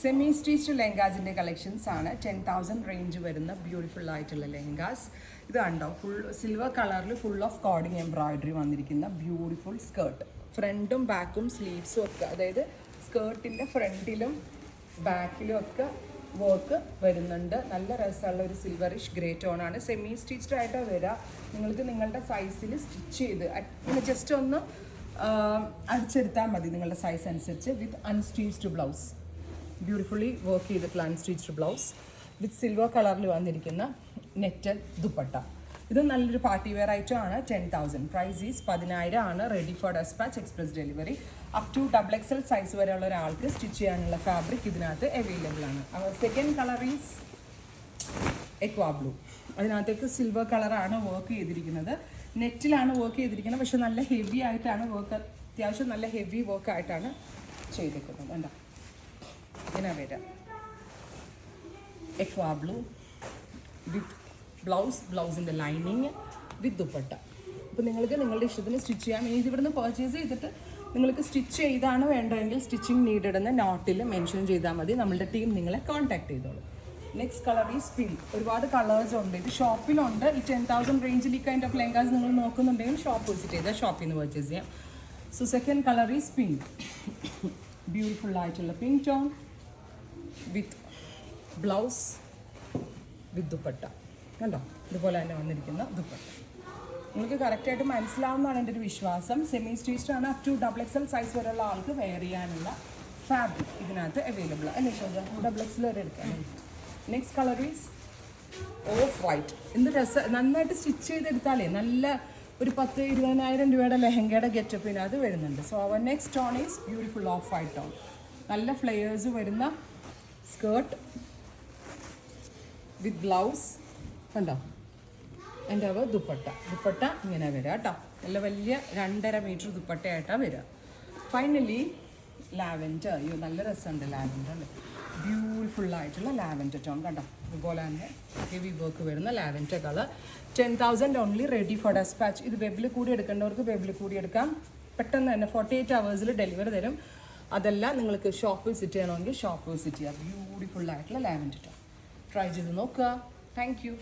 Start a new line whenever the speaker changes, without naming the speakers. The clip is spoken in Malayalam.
സെമി സ്റ്റിച്ച്ഡ് ലെഹങ്കാസിൻ്റെ കളക്ഷൻസ് ആണ്. 10,000 റേഞ്ച് വരുന്ന ബ്യൂട്ടിഫുൾ ആയിട്ടുള്ള ലെഹങ്കാസ്. ഇത് കണ്ടോ, ഫുൾ സിൽവർ കളറിൽ ഫുൾ ഓഫ് കോഡിങ് എംബ്രോയിഡറി വന്നിരിക്കുന്ന ബ്യൂട്ടിഫുൾ സ്കേർട്ട്. ഫ്രണ്ടും ബാക്കും സ്ലീവ്സും ഒക്കെ, അതായത് സ്കേർട്ടിൻ്റെ ഫ്രണ്ടിലും ബാക്കിലും ഒക്കെ വർക്ക് വരുന്നുണ്ട്. നല്ല രസമുള്ള ഒരു സിൽവറിഷ് ഗ്രേ ടോണാണ്. സെമി സ്റ്റിച്ച്ഡ് ആയിട്ടാണ് വരിക. നിങ്ങൾക്ക് നിങ്ങളുടെ സൈസിൽ സ്റ്റിച്ച് ചെയ്ത് പിന്നെ ജസ്റ്റ് ഒന്ന് അടിച്ചെടുത്താൽ മതി നിങ്ങളുടെ സൈസ് അനുസരിച്ച്. വിത്ത് അൺസ്റ്റിച്ച്ഡ് ബ്ലൗസ്, ബ്യൂട്ടിഫുള്ളി വർക്ക് ചെയ്തിട്ടുള്ള അൺസ്റ്റിച്ച്ഡ് ബ്ലൗസ് വിത്ത് സിൽവർ കളറിൽ വന്നിരിക്കുന്ന നെറ്റഡ് ദുപ്പട്ട. ഇത് നല്ലൊരു പാർട്ടി വെയർ ഐറ്റം ആണ്. 10,000 പ്രൈസ് ഈസ് 10,000 ആണ്. Ready for despatch, express delivery. Up to XXL size വരെയുള്ള ഒരാൾക്ക് സ്റ്റിച്ച് ചെയ്യാനുള്ള ഫാബ്രിക് ഇതിനകത്ത് അവൈലബിൾ ആണ്. Second colour is aqua blue. അതിനകത്തേക്ക് സിൽവർ കളറാണ് വർക്ക് ചെയ്തിരിക്കുന്നത്. നെറ്റിലാണ് വർക്ക് ചെയ്തിരിക്കുന്നത്, പക്ഷെ നല്ല ഹെവി ആയിട്ടാണ് വർക്ക്, അത്യാവശ്യം നല്ല ഹെവി വർക്ക് ആയിട്ടാണ് ചെയ്തിരിക്കുന്നത്. എന്താ ഇങ്ങനെ വരാം. എക്വാ ബ്ലൂ വിത്ത് ബ്ലൗസിൻ്റെ ലൈനിങ് വിത്ത് ദുപ്പട്ട. അപ്പോൾ നിങ്ങൾക്ക് നിങ്ങളുടെ ഇഷ്ടത്തിന് സ്റ്റിച്ച് ചെയ്യാം. ഇത് ഇവിടുന്ന് പർച്ചേസ് ചെയ്തിട്ട് നിങ്ങൾക്ക് സ്റ്റിച്ച് ചെയ്താണ് വേണ്ടതെങ്കിൽ സ്റ്റിച്ചിങ് നീഡഡ് എന്ന് നോട്ടിൽ മെൻഷൻ ചെയ്താൽ മതി. നമ്മളുടെ ടീം നിങ്ങളെ കോൺടാക്ട് ചെയ്തോളൂ. Next colour is pink. ഒരുപാട് കളേഴ്സ് ഉണ്ട്. ഇത് ഷോപ്പിലുണ്ട്. ഈ 10,000 റേഞ്ചിൽ ഈ കൈൻഡ് ഓഫ് ലെഹങ്കാസ് നിങ്ങൾ നോക്കുന്നുണ്ടെങ്കിൽ ഷോപ്പ് വിസിറ്റ് ചെയ്താൽ ഷോപ്പിൽ നിന്ന് പർച്ചേസ് ചെയ്യാം. So second colour is pink. Beautiful ആയിട്ടുള്ള pink tone with blouse with dupatta. കണ്ടോ, ഇതുപോലെ തന്നെ വന്നിരിക്കുന്ന ദുപ്പട്ട. നിങ്ങൾക്ക് കറക്റ്റായിട്ട് മനസ്സിലാവുന്നതാണ് എൻ്റെ ഒരു വിശ്വാസം. സെമി സ്റ്റിച്ച്ഡ് ആണ്. അപ് ടു XXL സൈസ് വരെയുള്ള ആൾക്ക് വെയർ ചെയ്യാനുള്ള ഫാബ്രിക് ഇതിനകത്ത് അവൈലബിൾ ആണ്. അല്ലേ ഷോജ? XXL വരെ എടുക്കാം. Next colour is of white. എന്ത് രസം, നന്നായിട്ട് സ്റ്റിച്ച് ചെയ്തെടുത്താലേ നല്ല ഒരു 10,000-20,000 രൂപയുടെ ലെഹങ്കയുടെ ഗെറ്റപ്പിന് അത് വരുന്നുണ്ട്. സോ അവർ next tone is beautiful off white tone. നല്ല ഫ്ലെയേഴ്സ് വരുന്ന സ്കേർട്ട് വിത്ത് ബ്ലൗസ്. കണ്ടോ, എൻ്റെ അവ ദുപ്പട്ട ഇങ്ങനെ വരിക കേട്ടോ. നല്ല വലിയ 2.5 മീറ്റർ ദുപ്പട്ടയായിട്ടാണ് വരിക. Finally lavender. അയ്യോ നല്ല രസമുണ്ട് ലാവൻഡർ അല്ലേ. ബ്യൂട്ടിഫുൾ ആയിട്ടുള്ള ലാവൻഡർ ടോൺ കണ്ടോ. അതുപോലെ തന്നെ ഹെവി വർക്ക് വരുന്ന lavender colour. 10,000 only. Ready for despatch. ഇത് വെബിൽ കൂടി എടുക്കേണ്ടവർക്ക് വെബിൽ കൂടി എടുക്കാം. പെട്ടെന്ന് തന്നെ 48 hours ഡെലിവറി തരും. അതല്ല നിങ്ങൾക്ക് ഷോപ്പ് വിസിറ്റ് ചെയ്യണമെങ്കിൽ ഷോപ്പ് വിസിറ്റ് ചെയ്യാം. ബ്യൂട്ടിഫുൾ ആയിട്ടുള്ള ലാവൻഡർ ടോൺ ട്രൈ ചെയ്ത് നോക്കുക. Thank you.